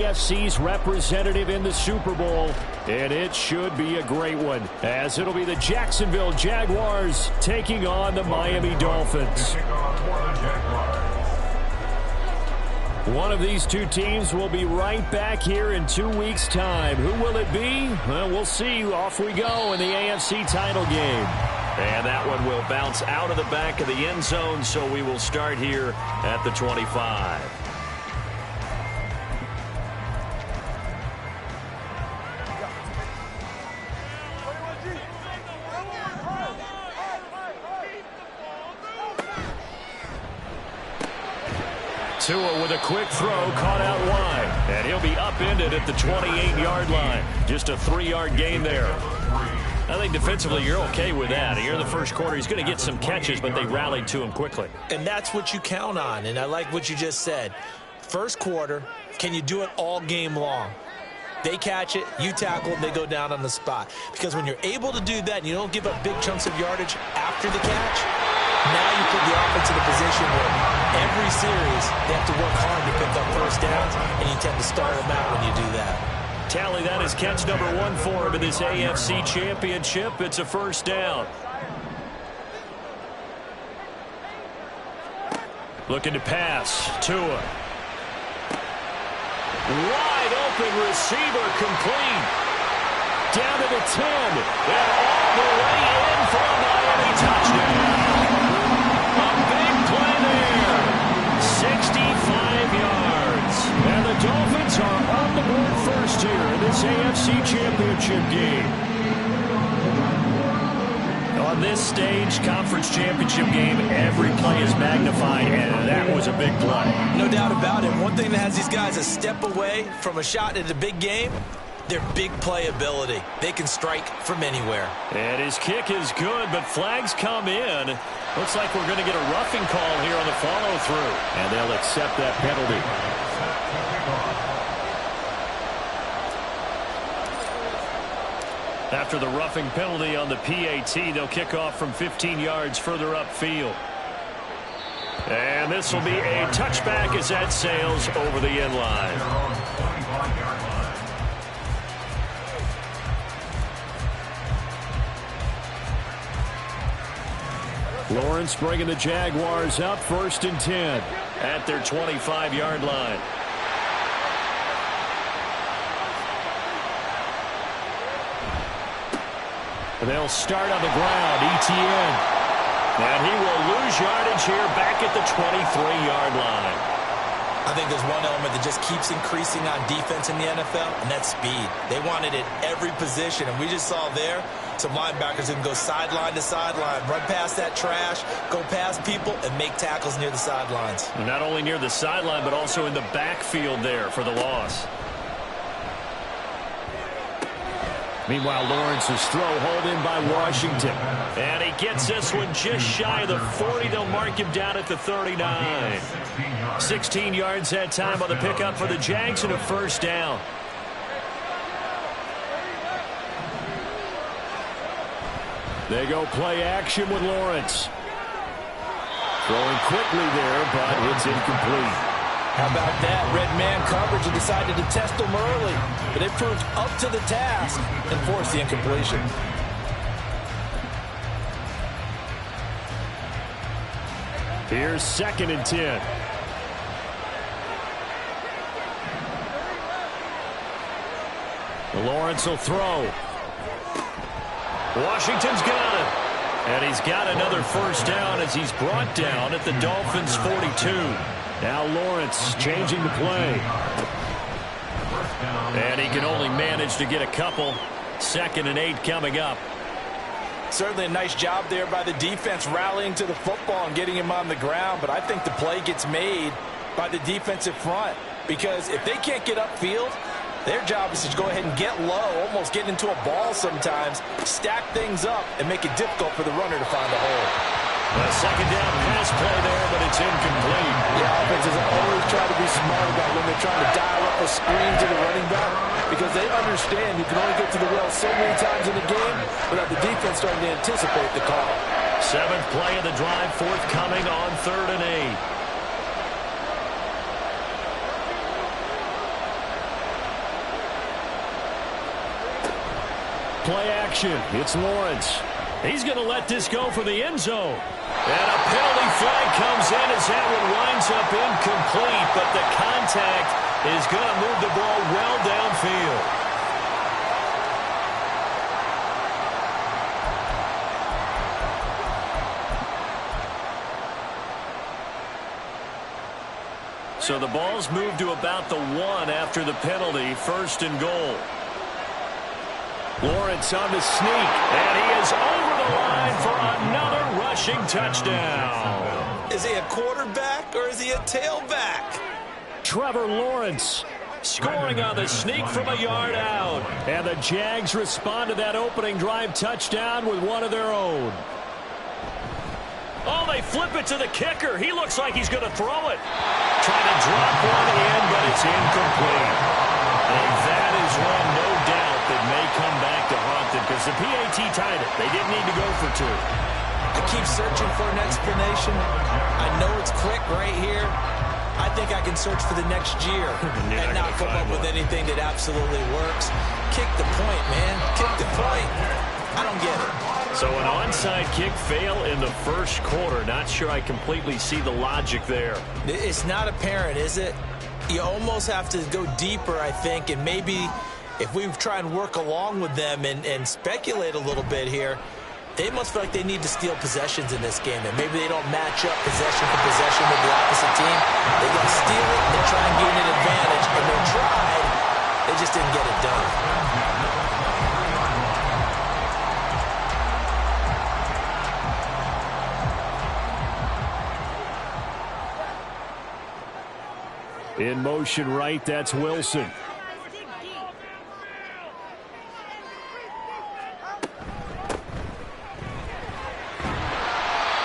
AFC's representative in the Super Bowl, and it should be a great one, as it'll be the Jacksonville Jaguars taking on the Miami Dolphins. One of these two teams will be right back here in 2 weeks' time. Who will it be? Well, we'll see. Off we go in the AFC title game. And that one will bounce out of the back of the end zone, so we will start here at the 25. Tua with a quick throw, caught out wide. And he'll be upended at the 28-yard line. Just a 3-yard gain there. I think defensively you're okay with that. Here in the first quarter, he's going to get some catches, but they rallied to him quickly. And that's what you count on, and I like what you just said. First quarter, can you do it all game long? They catch it, you tackle, they go down on the spot. Because when you're able to do that and you don't give up big chunks of yardage after the catch, now you put the offense in a position where every series they have to work hard to pick up first downs, and you tend to stall them out when you do that. Tally, that is catch number 1 for him in this AFC Championship. It's a first down. Looking to pass. Tua. Wide open receiver, complete. Down to the 10. And all the way in for a Miami touchdown. A big play there. 65 yards. And the Dolphins are on the board first here in this AFC Championship game. On this stage, conference championship game, every play is magnified, and that was a big play. No doubt about it. One thing that has these guys a step away from a shot at a big game, their big play ability. They can strike from anywhere. And his kick is good, but flags come in. Looks like we're going to get a roughing call here on the follow-through. And they'll accept that penalty. After the roughing penalty on the PAT, they'll kick off from 15 yards further upfield. And this will be a touchback as that sails over the end line. Lawrence bringing the Jaguars up, 1st and 10 at their 25-yard line. They'll start on the ground. Etienne. And he will lose yardage here back at the 23-yard line. I think there's one element that just keeps increasing on defense in the NFL, and that's speed. They want it at every position, and we just saw there some linebackers who can go sideline to sideline, run past that trash, go past people, and make tackles near the sidelines. And not only near the sideline, but also in the backfield there for the loss. Meanwhile, Lawrence's throw hauled in by Washington. And he gets this one just shy of the 40. They'll mark him down at the 39. 16 yards that time on the pickup for the Jags and a first down. They go play action with Lawrence. Throwing quickly there, but it's incomplete. How about that? Red man coverage and decided to test them early. But they proved up to the task and forced the incompletion. Here's 2nd and 10. Lawrence will throw. Washington's got it. And he's got another first down as he's brought down at the Dolphins' 42. Now Lawrence changing the play. And he can only manage to get a couple. 2nd and 8 coming up. Certainly a nice job there by the defense rallying to the football and getting him on the ground. But I think the play gets made by the defensive front. Because if they can't get upfield, their job is to go ahead and get low, almost get into a ball sometimes, stack things up, and make it difficult for the runner to find a hole. A 2nd down pass play there, but it's incomplete. Yeah, offenses always try to be smart about when they're trying to dial up a screen to the running back because they understand you can only get to the well so many times in the game without the defense starting to anticipate the call. 7th play of the drive, forthcoming on 3rd and 8. Play action. It's Lawrence. He's going to let this go for the end zone. And a penalty flag comes in as that one winds up incomplete, but the contact is going to move the ball well downfield. So the ball's moved to about the 1 after the penalty, 1st and goal. Lawrence on the sneak, and he is over the line for another rushing touchdown. Is he a quarterback or is he a tailback? Trevor Lawrence scoring on the sneak from a yard out. And the Jags respond to that opening drive touchdown with one of their own. Oh, they flip it to the kicker. He looks like he's going to throw it. Trying to drop one in, but it's incomplete. And that is one, no doubt, that may come back to haunt them because the PAT tied it. They didn't need to go for 2. I keep searching for an explanation. I know it's quick right here. I think I can search for the next year and not come up with anything that absolutely works. Kick the point, man. Kick the point. I don't get it. So an onside kick fail in the first quarter. Not sure I completely see the logic there. It's not apparent, is it? You almost have to go deeper, I think, and maybe if we try and work along with them and speculate a little bit here, they must feel like they need to steal possessions in this game, and maybe they don't match up possession for possession with the opposite team. They got to steal it and then try and gain an advantage, and they tried. They just didn't get it done. In motion right, that's Wilson.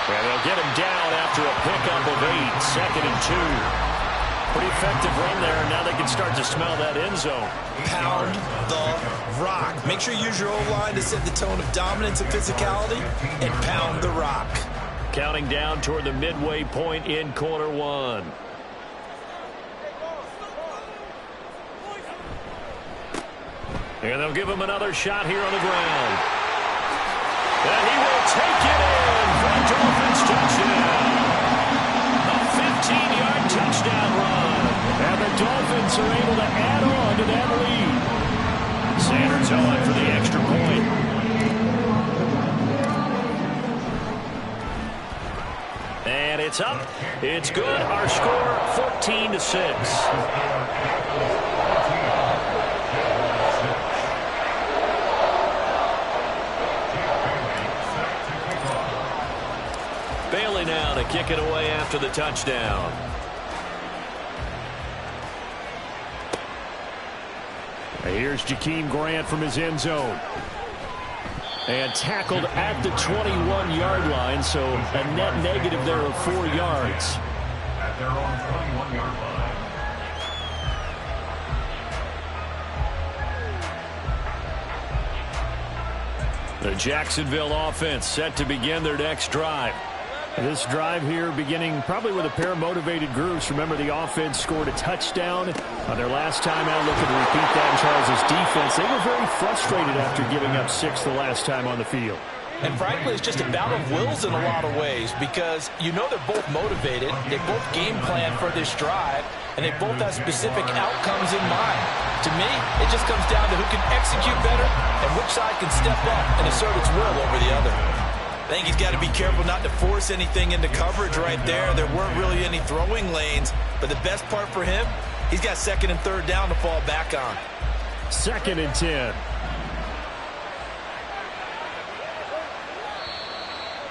And they'll get him down after a pickup of 8, 2nd and 2. Pretty effective run there, and now they can start to smell that end zone. Pound the rock. Make sure you use your O-line to set the tone of dominance and physicality, and pound the rock. Counting down toward the midway point in quarter 1. And they'll give him another shot here on the ground. And he will take it in for a Dolphins touchdown. A 15-yard touchdown run. And the Dolphins are able to add on to that lead. Sanders on for the extra point. And it's up. It's good. Our score, 14-6. Bailey now to kick it away after the touchdown. Here's Jakeem Grant from his end zone. And tackled at the 21-yard line, so a net negative there of 4 yards. At their own 21-yard line. The Jacksonville offense set to begin their next drive. This drive here beginning probably with a pair of motivated groups. Remember, the offense scored a touchdown on their last time out. Looking to repeat that in Charles' defense. They were very frustrated after giving up 6 the last time on the field. And frankly, it's just a battle of wills in a lot of ways because you know they're both motivated. They both game plan for this drive, and they both have specific outcomes in mind. To me, it just comes down to who can execute better and which side can step up and assert its will over the other. I think he's got to be careful not to force anything into coverage right there. There weren't really any throwing lanes, but the best part for him, he's got 2nd and 3rd down to fall back on. 2nd and 10.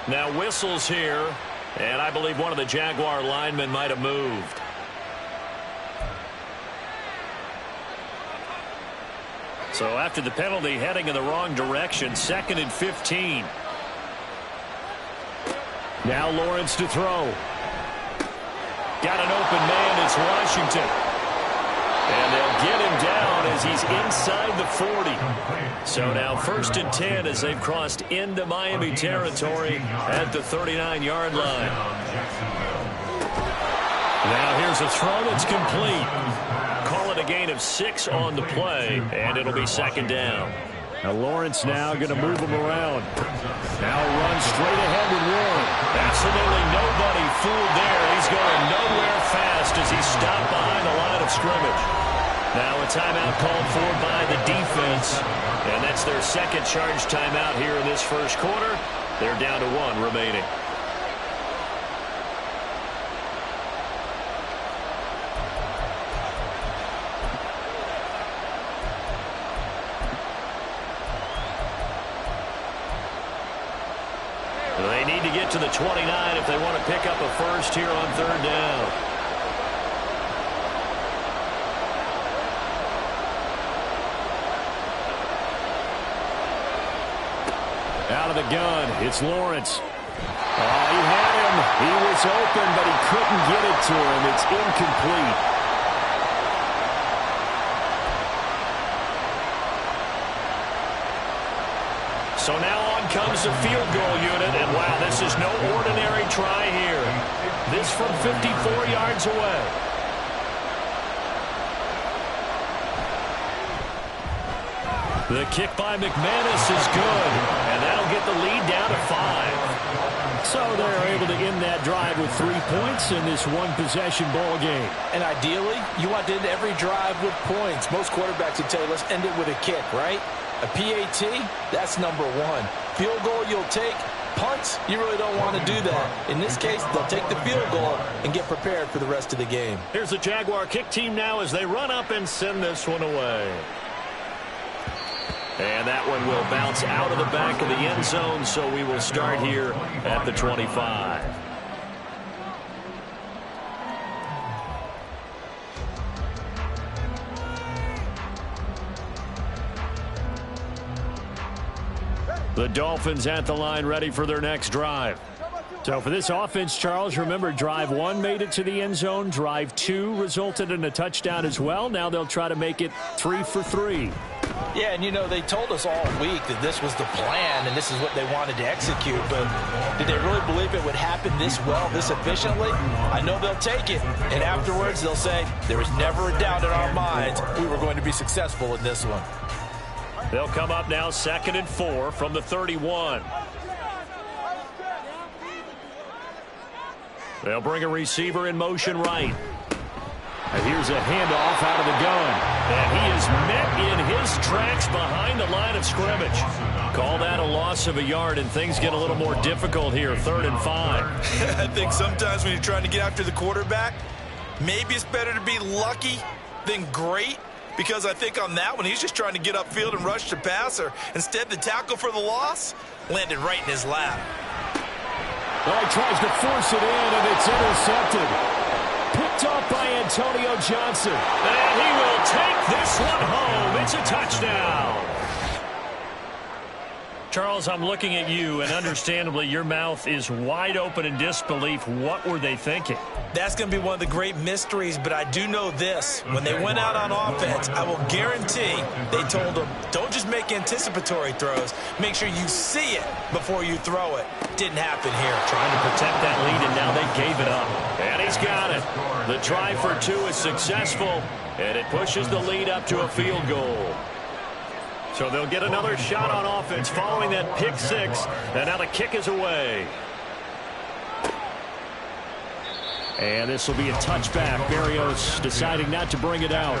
Now whistles here, and I believe one of the Jaguar linemen might have moved. So after the penalty, heading in the wrong direction, 2nd and 15. Now Lawrence to throw. Got an open man, it's Washington. And they'll get him down as he's inside the 40. So now 1st and 10 as they've crossed into Miami territory at the 39-yard line. Now here's a throw that's complete. Call it a gain of 6 on the play, and it'll be 2nd down. Now Lawrence now going to move him around. Now runs straight ahead with Warren. Absolutely nobody fooled there. He's going nowhere fast as he stopped behind the line of scrimmage. Now a timeout called for by the defense. And that's their second charge timeout here in this first quarter. They're down to 1 remaining. They need to get to the 29 if they want to pick up a first here on 3rd down. Out of the gun, it's Lawrence. Oh, he had him. He was open, but he couldn't get it to him. It's incomplete. So now on comes the field goal unit, and wow, this is no ordinary try here. This from 54 yards away. The kick by McManus is good, and that'll get the lead down to 5. So they're able to end that drive with 3 points in this one-possession ball game. And ideally, you want to end every drive with points. Most quarterbacks would tell you, let's end it with a kick, right? A PAT, that's number 1. Field goal you'll take. Punts, you really don't want to do that. In this case, they'll take the field goal and get prepared for the rest of the game. Here's the Jaguar kick team now as they run up and send this one away. And that one will bounce out of the back of the end zone, so we will start here at the 25. The Dolphins at the line ready for their next drive. So for this offense, Charles, remember drive 1 made it to the end zone. Drive 2 resulted in a touchdown as well. Now they'll try to make it 3 for 3. Yeah, and you know, they told us all week that this was the plan and this is what they wanted to execute, but did they really believe it would happen this well, this efficiently? I know they'll take it, and afterwards they'll say, there was never a doubt in our minds we were going to be successful in this one. They'll come up now 2nd and 4 from the 31. They'll bring a receiver in motion right. And here's a handoff out of the gun. And he is met in his tracks behind the line of scrimmage. Call that a loss of a yard, and things get a little more difficult here, 3rd and 5. I think sometimes when you're trying to get after the quarterback, maybe it's better to be lucky than great. Because I think on that one, he's just trying to get upfield and rush the passer. Instead, the tackle for the loss landed right in his lap. Well, he tries to force it in, and it's intercepted. Picked off by Antonio Johnson. And he will take this one home. It's a touchdown. Charles, I'm looking at you, and understandably, your mouth is wide open in disbelief. What were they thinking? That's going to be one of the great mysteries, but I do know this. When they went out on offense, I will guarantee they told them, don't just make anticipatory throws. Make sure you see it before you throw it. Didn't happen here. Trying to protect that lead, and now they gave it up. And he's got it. The try for 2 is successful, and it pushes the lead up to a field goal. So they'll get another shot on offense following that pick 6, and now the kick is away. And this will be a touchback. Berrios deciding not to bring it out.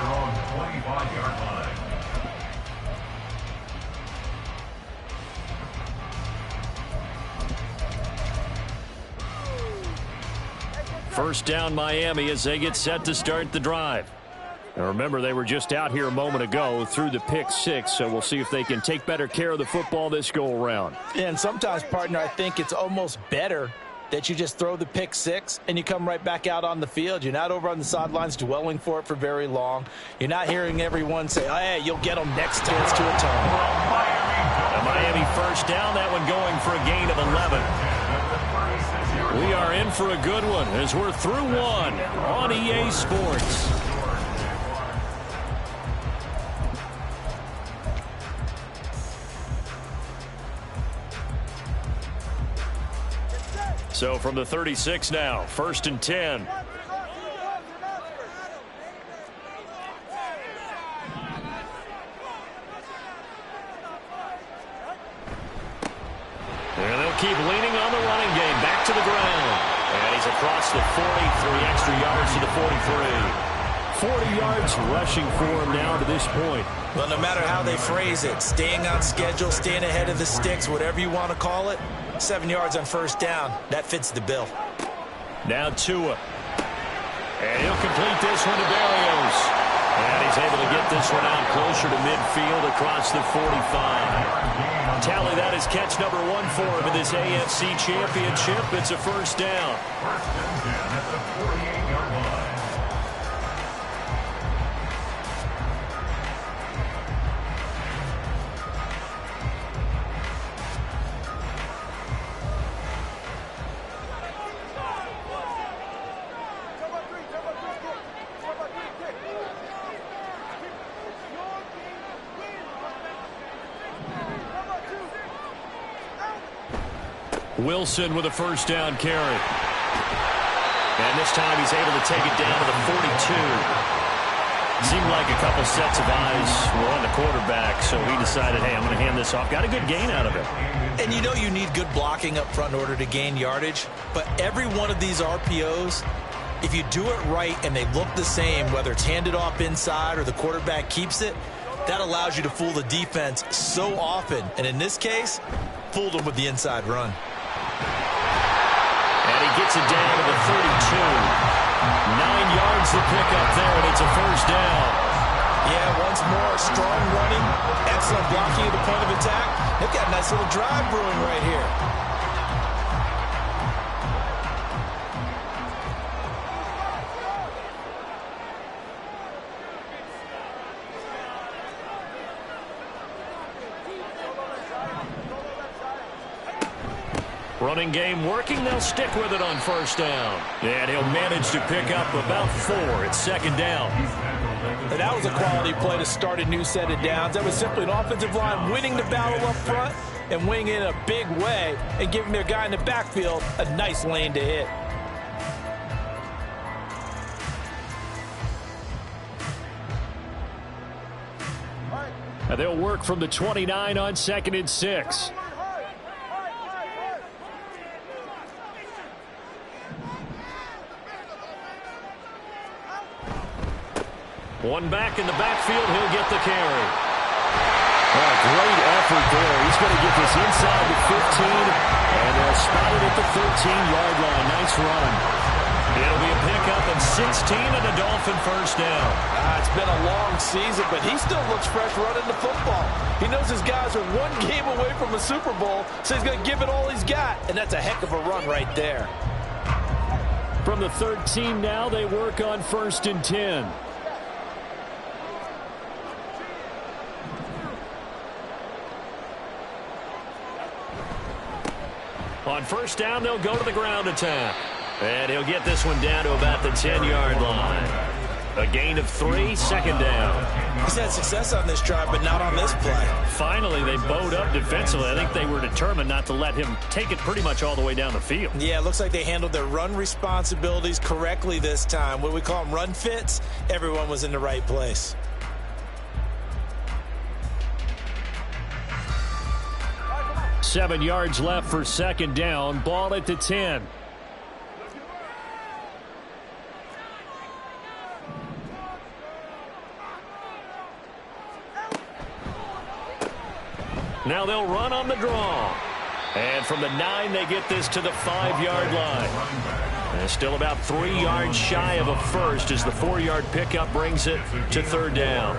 First down Miami as they get set to start the drive. Now remember, they were just out here a moment ago through the pick 6, so we'll see if they can take better care of the football this go-around. And sometimes, partner, I think it's almost better that you just throw the pick 6 and you come right back out on the field. You're not over on the sidelines dwelling for it for very long. You're not hearing everyone say, oh, hey, you'll get them next chance to atone. A Miami first down, that one going for a gain of 11. We are in for a good one as we're through 1 on EA Sports. So from the 36 now, 1st and 10. They'll keep leaning on the running game. Back to the ground. And he's across the 40, 3 extra yards to the 43. 40 yards rushing for him now to this point. Well, no matter how they phrase it, staying on schedule, staying ahead of the sticks, whatever you want to call it, 7 yards on first down, that fits the bill. Now Tua. And he'll complete this one to Berrios. And he's able to get this one out closer to midfield across the 45. Tally, that is catch number 1 for him in this AFC Championship. It's a first down. Wilson with a first down carry. And this time he's able to take it down to the 42. Seemed like a couple sets of eyes were on the quarterback, so he decided, hey, I'm going to hand this off. Got a good gain out of it. And you know you need good blocking up front in order to gain yardage, but every one of these RPOs, if you do it right and they look the same, whether it's handed off inside or the quarterback keeps it, that allows you to fool the defense so often. And in this case, fooled them with the inside run. And he gets it down to the 32. 9 yards to pick up there, and it's a first down. Yeah, once more, strong running, excellent blocking at the point of attack. They've got a nice little drive brewing right here. Running game working. They'll stick with it on first down. And he'll manage to pick up about 4. It's second down. And that was a quality play to start a new set of downs. That was simply an offensive line winning the battle up front and winning it in a big way and giving their guy in the backfield a nice lane to hit. And they'll work from the 29 on 2nd and 6. One back in the backfield. He'll get the carry. Oh, great effort there. He's going to get this inside the 15, and they'll spot it at the 13-yard line. Nice run. It'll be a pickup of 16 and a Dolphin first down. It's been a long season, but he still looks fresh running the football. He knows his guys are one game away from a Super Bowl, so he's going to give it all he's got, and that's a heck of a run right there. From the 13 now, they work on 1st and 10. On first down, they'll go to the ground attack. And he'll get this one down to about the 10-yard line. A gain of 3, second down. He's had success on this drive, but not on this play. Finally, they bowed up defensively. I think they were determined not to let him take it pretty much all the way down the field. Yeah, it looks like they handled their run responsibilities correctly this time. What we call them run fits, everyone was in the right place. Seven yards left for second down. Ball at the 10. Now they'll run on the draw. And from the 9, they get this to the 5-yard line. And still about 3 yards shy of a first as the 4-yard pickup brings it to third down.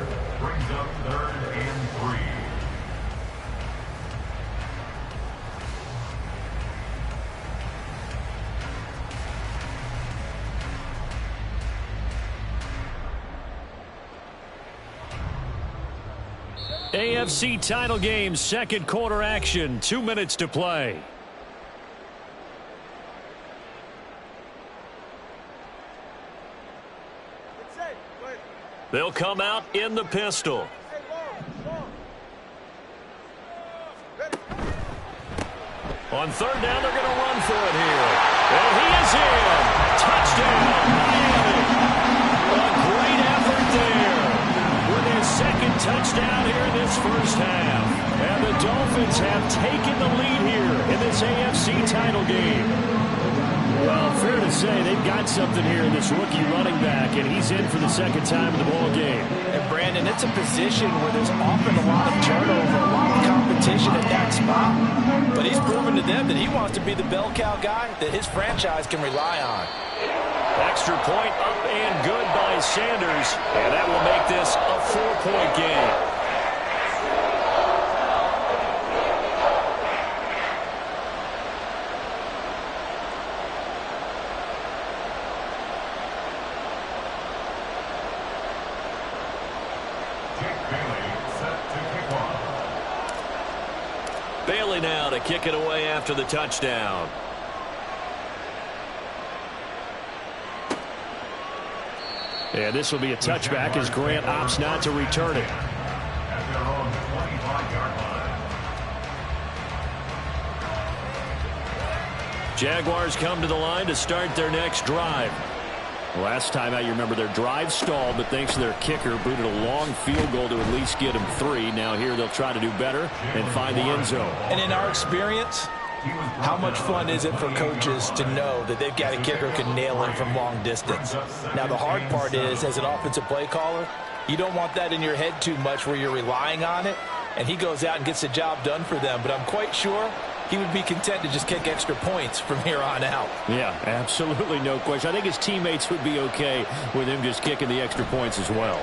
AFC title game, second quarter action. 2 minutes to play. They'll come out in the pistol. On third down, they're going to run for it here. And he is in. Touchdown, Miami. A great effort there. With his second touchdown here in this first half. And the Dolphins have taken the lead here in this AFC title game. Well, fair to say they've got something here in this rookie running back, and he's in for the second time in the ball game. And Brandon, it's a position where there's often a lot of turnover, a lot of competition at that spot. But he's proven to them that he wants to be the bell cow guy that his franchise can rely on. Extra point up and good by Sanders, and that will make this a 4-point game. Bailey now to kick it away after the touchdown. And this will be a touchback as Grant opts not to return it. Jaguars come to the line to start their next drive. Last time out, you remember their drive stalled, but thanks to their kicker, booted a long field goal to at least get them 3. Now here they'll try to do better and find the end zone. And in our experience, how much fun is it for coaches to know that they've got a kicker who can nail him from long distance? Now, the hard part is, as an offensive play caller, you don't want that in your head too much where you're relying on it, and he goes out and gets the job done for them. But I'm quite sure he would be content to just kick extra points from here on out. Yeah, absolutely no question. I think his teammates would be okay with him just kicking the extra points as well.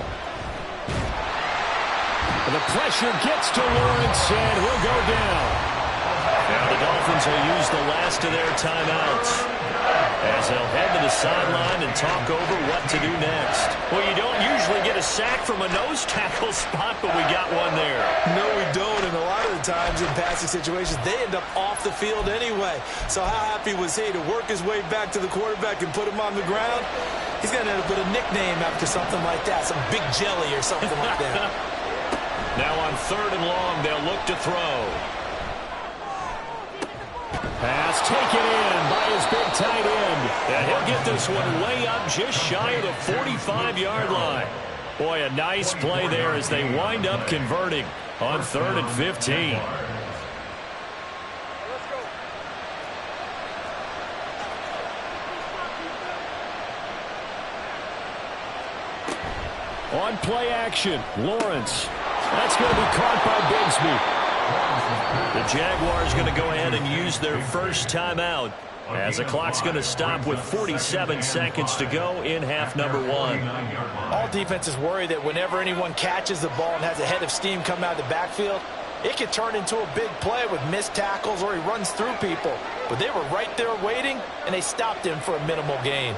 And the pressure gets to Lawrence, and he'll go down. Now the Dolphins will use the last of their timeouts as they'll head to the sideline and talk over what to do next. Well, you don't usually get a sack from a nose tackle spot, but we got one there. No, we don't, and a lot of the times in passing situations, they end up off the field anyway. So how happy was he to work his way back to the quarterback and put him on the ground? He's going to end up with a nickname after something like that, some Big Jelly or something like that. Now on 3rd and long, they'll look to throw. Pass taken in by his big tight end. And he'll get this one way up just shy of the 45-yard line. Boy, a nice play there as they wind up converting on 3rd and 15. On play action, Lawrence. That's going to be caught by Bigsby. The Jaguars going to go ahead and use their first timeout as the clock's going to stop with 47 seconds to go in half number 1. All defenses worry that whenever anyone catches the ball and has a head of steam come out of the backfield, it can turn into a big play with missed tackles or he runs through people. But they were right there waiting, and they stopped him for a minimal gain.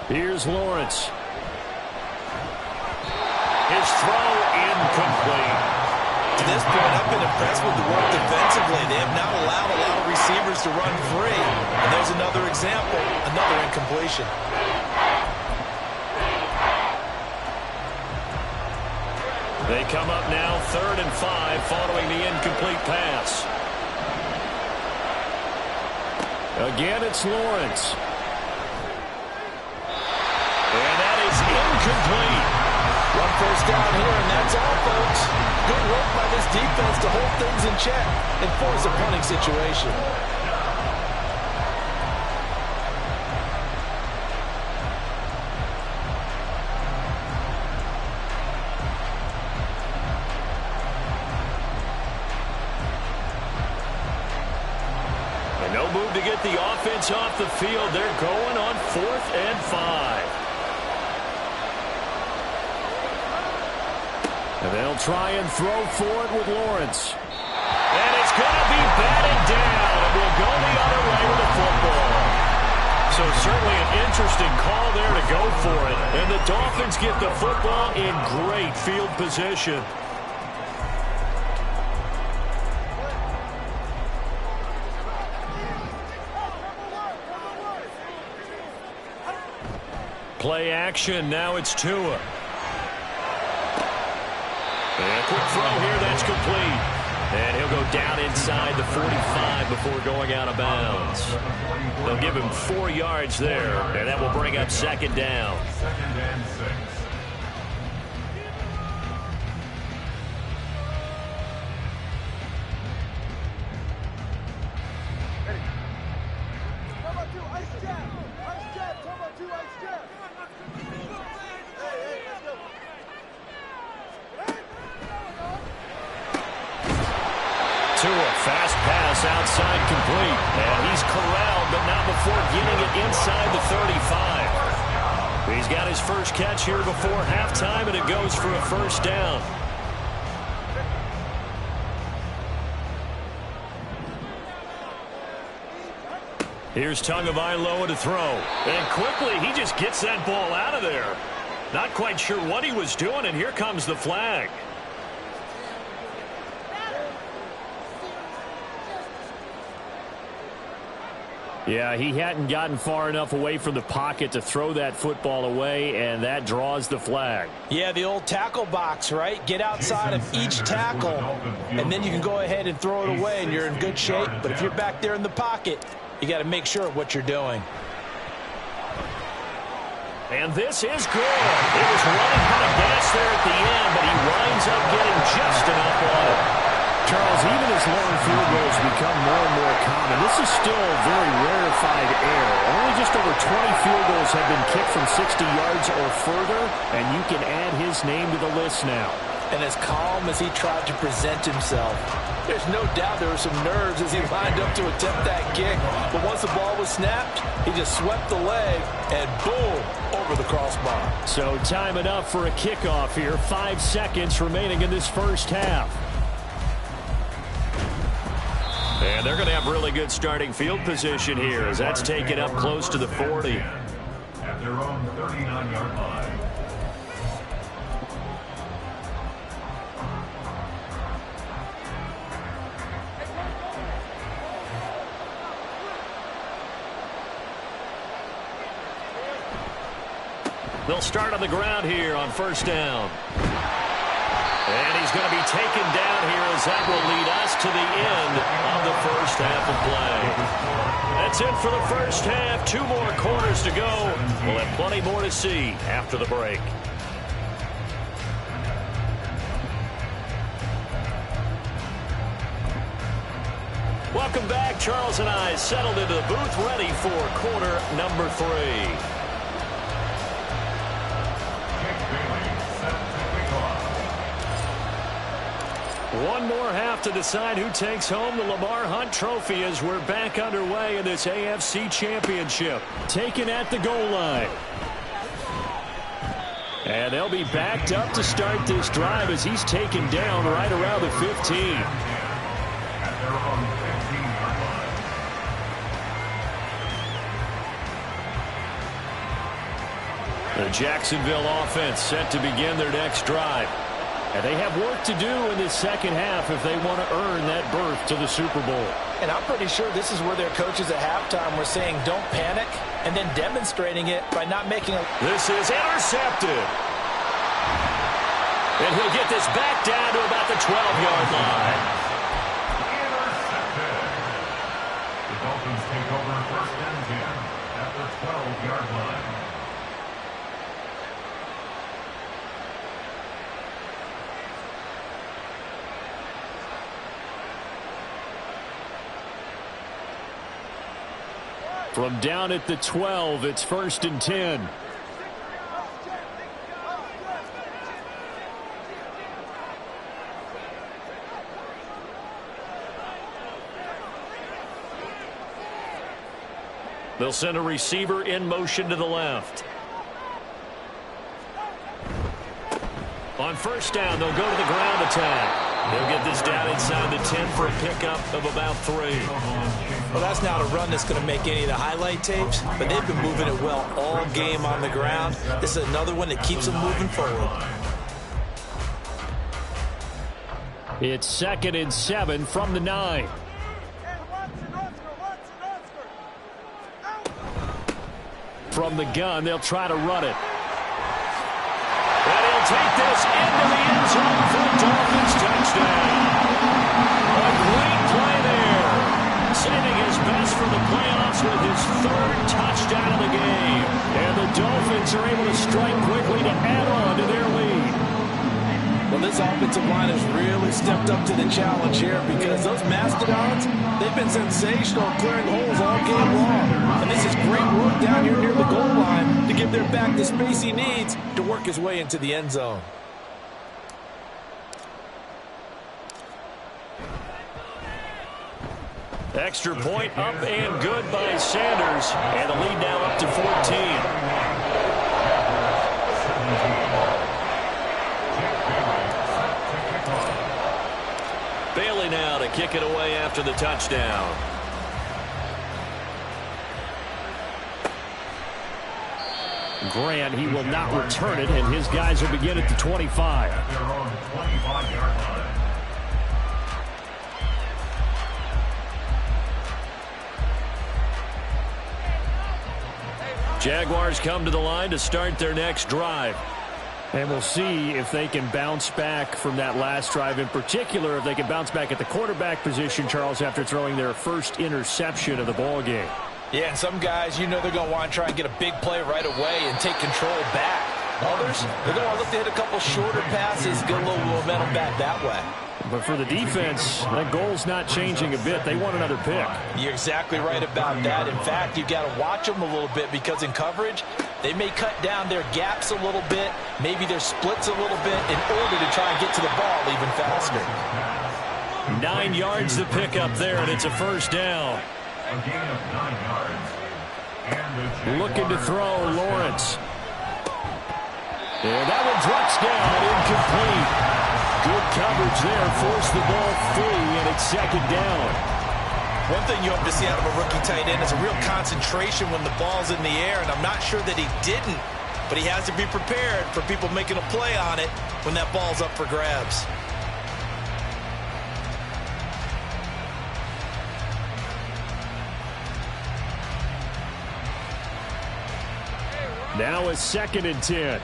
Here's Lawrence. His throw incomplete. To this point, I've been impressed with the work defensively. They have now allowed a lot of receivers to run free. And there's another example, another incompletion. They come up now 3rd and 5 following the incomplete pass. Again, it's Lawrence. And that is incomplete. One first down here, and that's all, folks. Good work by this defense to hold things in check and force a punting situation. And no move to get the offense off the field. They're going on 4th and 5. And they'll try and throw for it with Lawrence. And it's going to be batted down. And we'll go the other way with the football. So certainly an interesting call there to go for it. And the Dolphins get the football in great field position. Play action. Now it's Tua. And a quick throw here, that's complete. And down inside the 45 before going out of bounds. They'll give him 4 yards there, and that will bring up second down. Second and 6. Fast pass outside complete. And he's corralled, but not before getting it inside the 35. He's got his first catch here before halftime, and it goes for a first down. Here's Tagovailoa to throw. And quickly, he just gets that ball out of there. Not quite sure what he was doing, and here comes the flag. Yeah, he hadn't gotten far enough away from the pocket to throw that football away, and that draws the flag. Yeah, the old tackle box, right? Get outside of each tackle, and then you can go ahead and throw it away, and you're in good shape. But if you're back there in the pocket, you got to make sure of what you're doing. And this is good. It was running out of gas there at the end, but he winds up getting just enough on it. Charles, even as long field goals become more and more common, this is still very rarefied air. Only just over 20 field goals have been kicked from 60 yards or further, and you can add his name to the list now. And as calm as he tried to present himself, there's no doubt there were some nerves as he lined up to attempt that kick. But once the ball was snapped, he just swept the leg and boom, over the crossbar. So time enough for a kickoff here. 5 seconds remaining in this first half. And they're going to have really good starting field position here as that's taken up close to the 40. At their own 39-yard line. They'll start on the ground here on first down. And he's going to be taken down here as that will lead us to the end of the first half of play. That's it for the first half. 2 more quarters to go. We'll have plenty more to see after the break. Welcome back. Charles and I settled into the booth ready for quarter number 3. One more half to decide who takes home the Lamar Hunt Trophy as we're back underway in this AFC Championship. Taken at the goal line. And they'll be backed up to start this drive as he's taken down right around the 15. The Jacksonville offense set to begin their next drive. And they have work to do in this second half if they want to earn that berth to the Super Bowl. And I'm pretty sure this is where their coaches at halftime were saying don't panic and then demonstrating it by not making a... This is intercepted. And he'll get this back down to about the 12-yard line. Intercepted. The Dolphins take over first and 10 at the 12-yard line. From down at the 12, it's first and 10. They'll send a receiver in motion to the left. On first down, they'll go to the ground attack. They'll get this down inside the 10 for a pickup of about 3. Well, that's not a run that's going to make any of the highlight tapes, but they've been moving it well all game on the ground. This is another one that keeps them moving forward. It's 2nd and 7 from the 9. From the gun, they'll try to run it. And he'll take this into the end zone for a Dolphins touchdown. A offensive line has really stepped up to the challenge here because those Mastodons, they've been sensational clearing holes all game long. And this is great work down here near the goal line to give their back the space he needs to work his way into the end zone. Extra point up and good by Sanders. And the lead now up to 14. Bailey now to kick it away after the touchdown. Grant, he will not return it, and his guys will begin at the 25. They're on the 25-yard line. Jaguars come to the line to start their next drive. And we'll see if they can bounce back from that last drive. In particular, if they can bounce back at the quarterback position, Charles, after throwing their first interception of the ball game. Yeah, and some guys, you know they're going to want to try and get a big play right away and take control back. Others, they're going to want to look to hit a couple shorter passes, get a little momentum back that way. But for the defense, that goal's not changing a bit. They want another pick. You're exactly right about that. In fact, you've got to watch them a little bit because in coverage, they may cut down their gaps a little bit, maybe their splits a little bit in order to try and get to the ball even faster. 9 yards to pick up there, and it's a first down. A gain of 9 yards. And Looking to throw, Lawrence. And that one drops down, incomplete. Good coverage there, forced the ball free, and it's second down. One thing you hope to see out of a rookie tight end is a real concentration when the ball's in the air, and I'm not sure that he didn't, but he has to be prepared for people making a play on it when that ball's up for grabs. Now a 2nd and 10.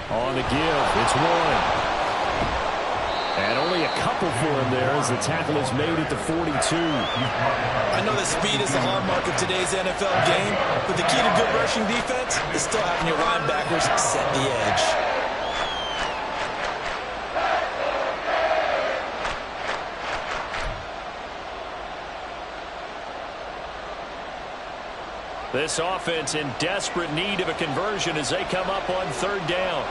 On the give, it's one. And only a couple for him there as the tackle is made at the 42. I know that speed is the hallmark of today's NFL game, but the key to good rushing defense is still having your linebackers set the edge. This offense in desperate need of a conversion as they come up on 3rd down.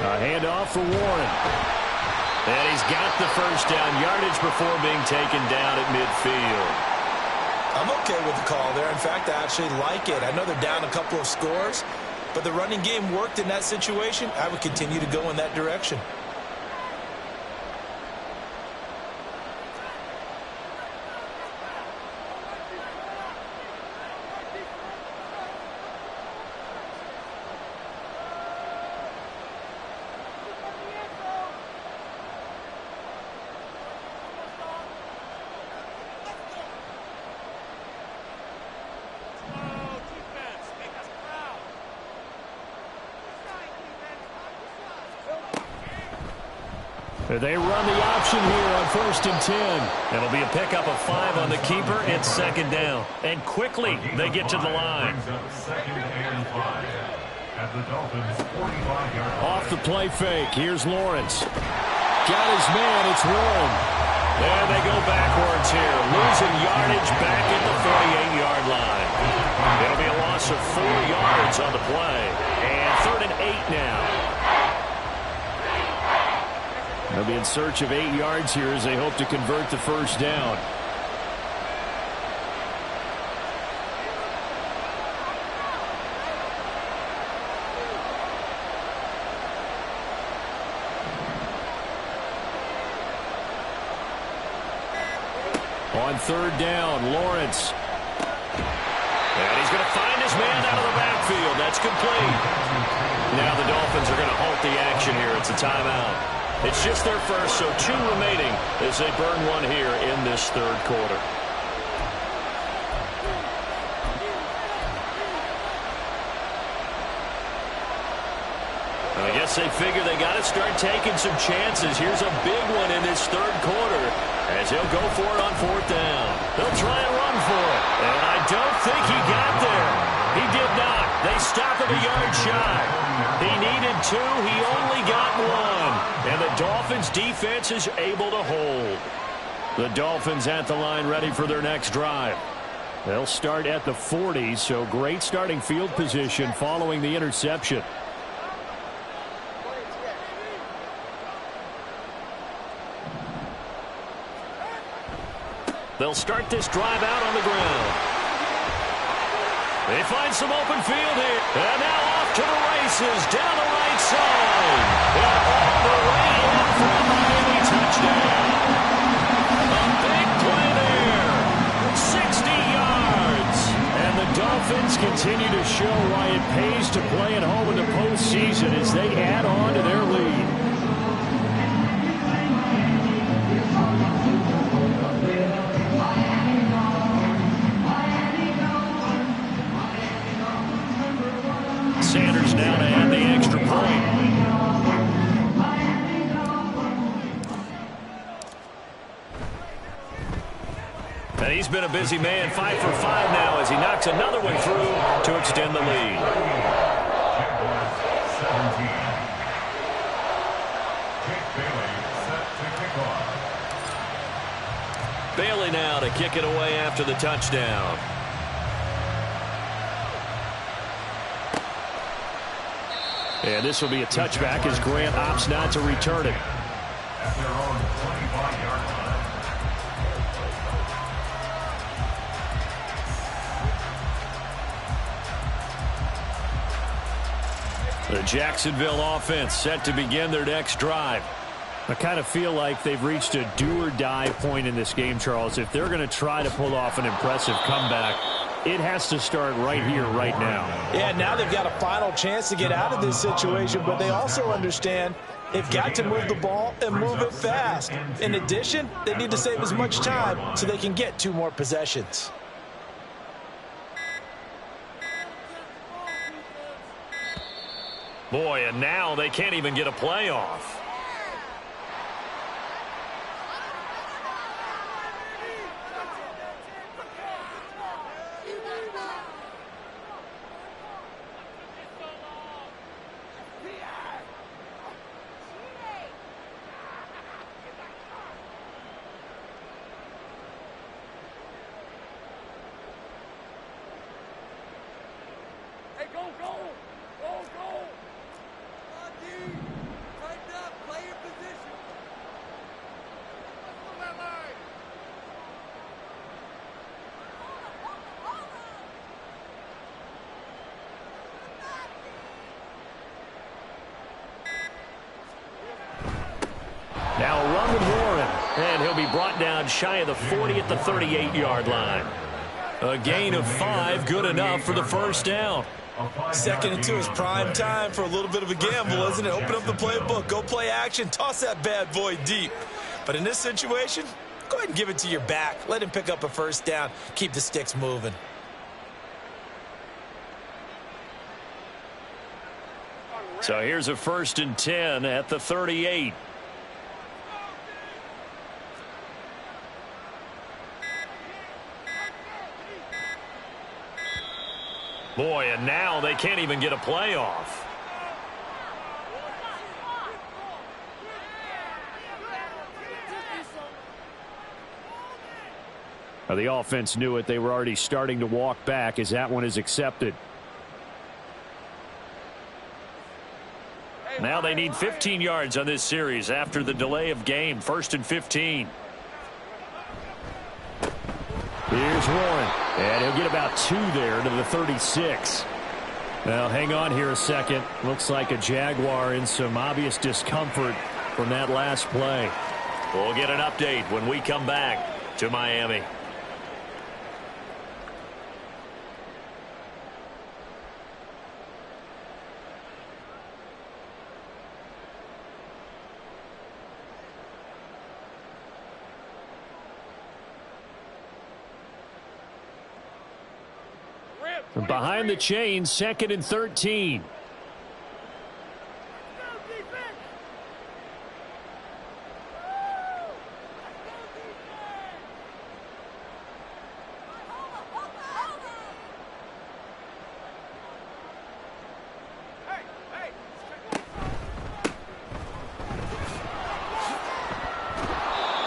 A handoff for Warren. And he's got the first down yardage before being taken down at midfield. I'm okay with the call there. In fact, I actually like it. I know they're down a couple of scores, but the running game worked in that situation. I would continue to go in that direction. They run the option here on 1st and 10. It'll be a pickup of 5 on the keeper. It's 2nd down. And quickly they get to the line. Off the play fake. Here's Lawrence. Got his man. It's Warren. And they go backwards here. Losing yardage back at the 48-yard line. It'll be a loss of 4 yards on the play. And 3rd and 8 now. They'll be in search of 8 yards here as they hope to convert the first down. On 3rd down, Lawrence. And he's going to find his man out of the backfield. That's complete. Now the Dolphins are going to halt the action here. It's a timeout. It's just their first, so 2 remaining as they burn one here in this 3rd quarter. And I guess guess they figure they got to start taking some chances. Here's a big one in this third quarter as he'll go for it on fourth down. They'll try and run for it. And I don't think he got there. He did not. They stop him a yard shy. He needed 2. He only got 1. And the Dolphins defense is able to hold. The Dolphins at the line ready for their next drive. They'll start at the 40, so great starting field position following the interception. They'll start this drive out on the ground. They find some open field here. And now off to the races down the right side. And all the way in for a Miami touchdown. A big play there. 60 yards. And the Dolphins continue to show why it pays to play at home in the postseason as they add on to their lead. Sanders now to add the extra point. And he's been a busy man, 5 for 5 now as he knocks another one through to extend the lead. Bailey now to kick it away after the touchdown. And this will be a touchback as Grant opts not to return it. At their own 25-yard line. The Jacksonville offense set to begin their next drive. I kind of feel like they've reached a do-or-die point in this game, Charles. If they're going to try to pull off an impressive comeback, it has to start right here, right now. Yeah, now they've got a final chance to get out of this situation, but they also understand they've got to move the ball and move it fast. In addition, they need to save as much time so they can get 2 more possessions. Boy, and now they can't even get a play off. Now a run with Warren, and he'll be brought down shy of the 40 at the 38-yard line. A gain of 5, good enough for the first down. 2nd and 2 is prime time for a little bit of a gamble, isn't it? Open up the playbook, go play action, toss that bad boy deep. But in this situation, go ahead and give it to your back. Let him pick up a first down, keep the sticks moving. So here's a 1st and 10 at the 38. Boy, and now they can't even get a play off. Now the offense knew it. They were already starting to walk back as that one is accepted. Now they need 15 yards on this series after the delay of game. 1st and 15. Here's Warren, and he'll get about 2 there to the 36. Well, hang on here a second. Looks like a Jaguar in some obvious discomfort from that last play. We'll get an update when we come back to Miami. Behind the chains, 2nd and 13.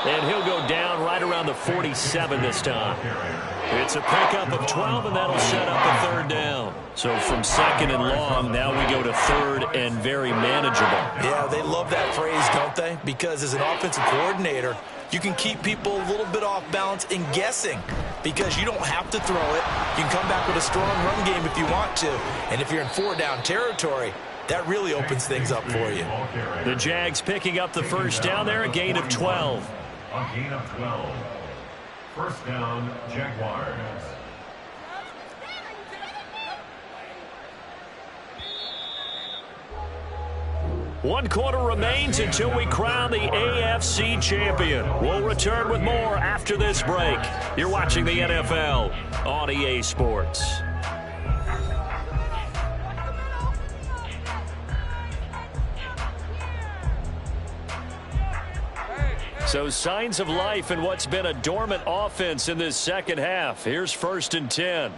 And he'll go down right around the 47 this time. It's a pickup of 12, and that'll set up a third down. So from second and long, now we go to third and very manageable. Yeah, they love that phrase, don't they? Because as an offensive coordinator, you can keep people a little bit off balance and guessing because you don't have to throw it. You can come back with a strong run game if you want to. And if you're in four-down territory, that really opens things up for you. The Jags picking up the first down there, a gain of 12. A gain of 12. First down, Jaguars. One quarter remains until we crown the AFC champion. We'll return with more after this break. You're watching the NFL on EA Sports. So signs of life in what's been a dormant offense in this second half. Here's 1st and 10.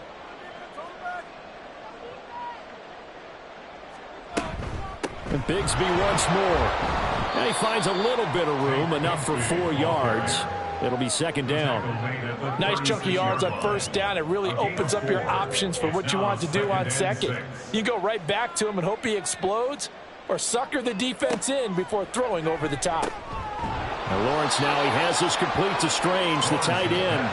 And Bigsby once more. And he finds a little bit of room, enough for 4 yards. It'll be second down. Nice chunky yards on first down. It really opens up your options for what you want to do on second. You go right back to him and hope he explodes, or sucker the defense in before throwing over the top. Now Lawrence now, he has this complete to Strange, the tight end.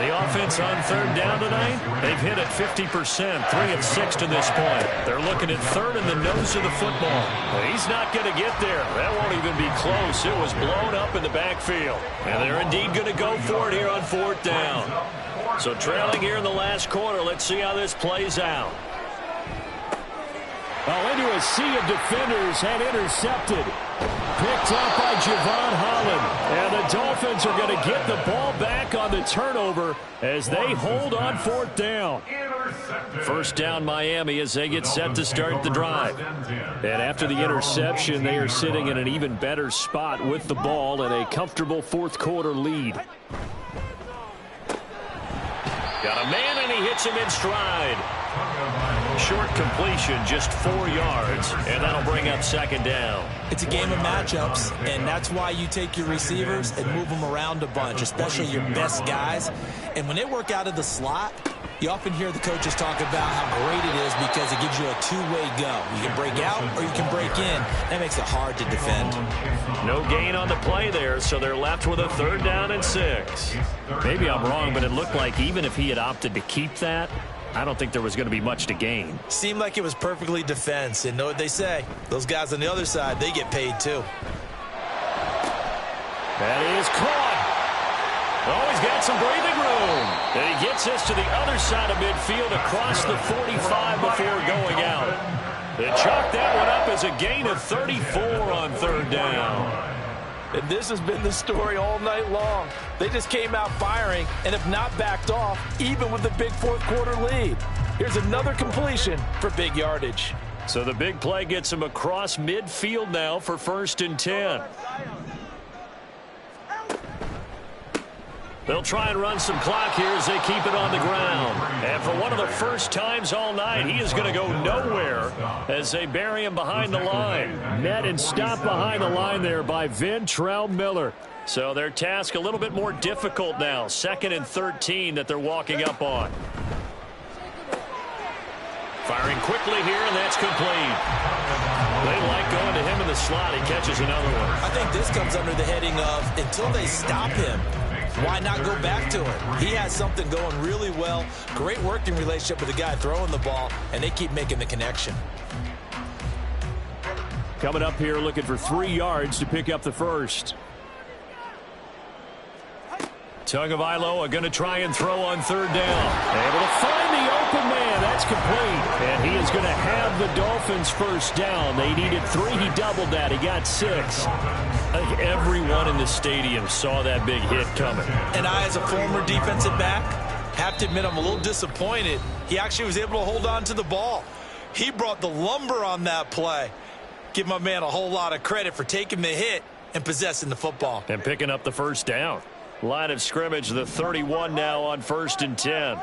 The offense on third down tonight, they've hit it 50%, 3 of 6 to this point. They're looking at third in the nose of the football. Well, he's not going to get there. That won't even be close. It was blown up in the backfield. And they're indeed going to go for it here on 4th down. So trailing here in the last quarter, let's see how this plays out. Oh, into a sea of defenders and intercepted. Picked up by Javon Holland. And the Dolphins are going to get the ball back on the turnover as they hold on 4th down. First down Miami as they get set to start the drive. And after the interception, they are sitting in an even better spot with the ball and a comfortable 4th quarter lead. Got a man and he hits him in stride. Short completion, just 4 yards, and that'll bring up second down. It's a game of matchups, and that's why you take your receivers and move them around a bunch, especially your best guys. And when they work out of the slot, you often hear the coaches talk about how great it is because it gives you a two-way go. You can break out or you can break in. That makes it hard to defend. No gain on the play there, so they're left with a 3rd down and 6. Maybe I'm wrong, but it looked like even if he had opted to keep that, I don't think there was going to be much to gain. Seemed like it was perfectly defense, and know what they say. Those guys on the other side, they get paid too. That is caught. Oh, he's got some breathing room. And he gets us to the other side of midfield across the 45 before going out. They chalk that one up as a gain of 34 on 3rd down. And this has been the story all night long. They just came out firing and have not backed off, even with the big 4th quarter lead. Here's another completion for big yardage. So the big play gets him across midfield now for 1st and 10. They'll try and run some clock here as they keep it on the ground. And for one of the first times all night, he is going to go nowhere as they bury him behind the line. Met and stopped behind the line there by Ventrell Miller. So their task a little bit more difficult now. 2nd and 13 that they're walking up on. Firing quickly here, and that's complete. They like going to him in the slot. He catches another one. I think this comes under the heading of until they stop him, why not go back to him? He has something going really well. Great working relationship with the guy throwing the ball, and they keep making the connection. Coming up here looking for 3 yards to pick up the first. Tagovailoa going to try and throw on 3rd down. Able to find the open man. That's complete. And he is going to have the Dolphins first down. They needed 3. He doubled that. He got 6. I think everyone in the stadium saw that big hit coming. And I, as a former defensive back, have to admit I'm a little disappointed. He actually was able to hold on to the ball. He brought the lumber on that play. Give my man a whole lot of credit for taking the hit and possessing the football. And picking up the first down. Line of scrimmage, the 31 now on 1st and 10.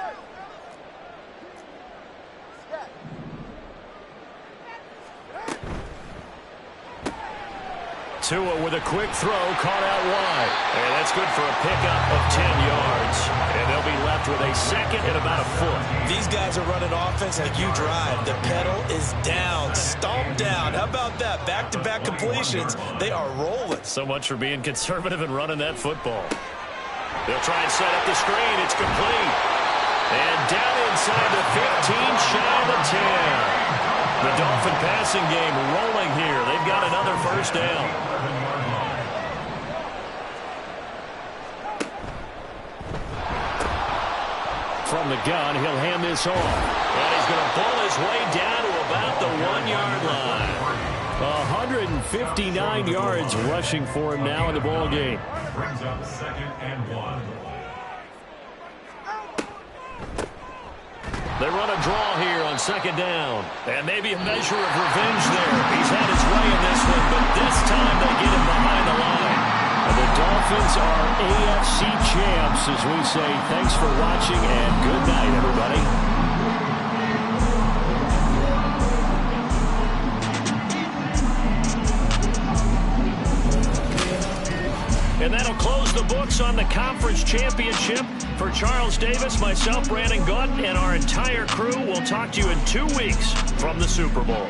Tua with a quick throw, caught out wide. And that's good for a pickup of 10 yards. And they'll be left with a second and about a foot. These guys are running offense like you drive. The pedal is down, stomp down. How about that? Back-to-back completions. They are rolling. So much for being conservative and running that football. They'll try and set up the screen. It's complete. And down inside the 15, shy of the 10. The Dolphin passing game rolling here. They've got another first down. From the gun, he'll hand this off. And he's going to pull his way down to about the 1-yard line. 159 yards rushing for him now in the ball game. Brings up 2nd and 1. They run a draw here on 2nd down. And maybe a measure of revenge there. He's had his way in this one, but this time they get him behind the line. And the Dolphins are AFC champs as we say thanks for watching and good night, everybody. And that'll close the books on the conference championship. For Charles Davis, myself, Brandon Gaudin, and our entire crew, we'll talk to you in 2 weeks from the Super Bowl.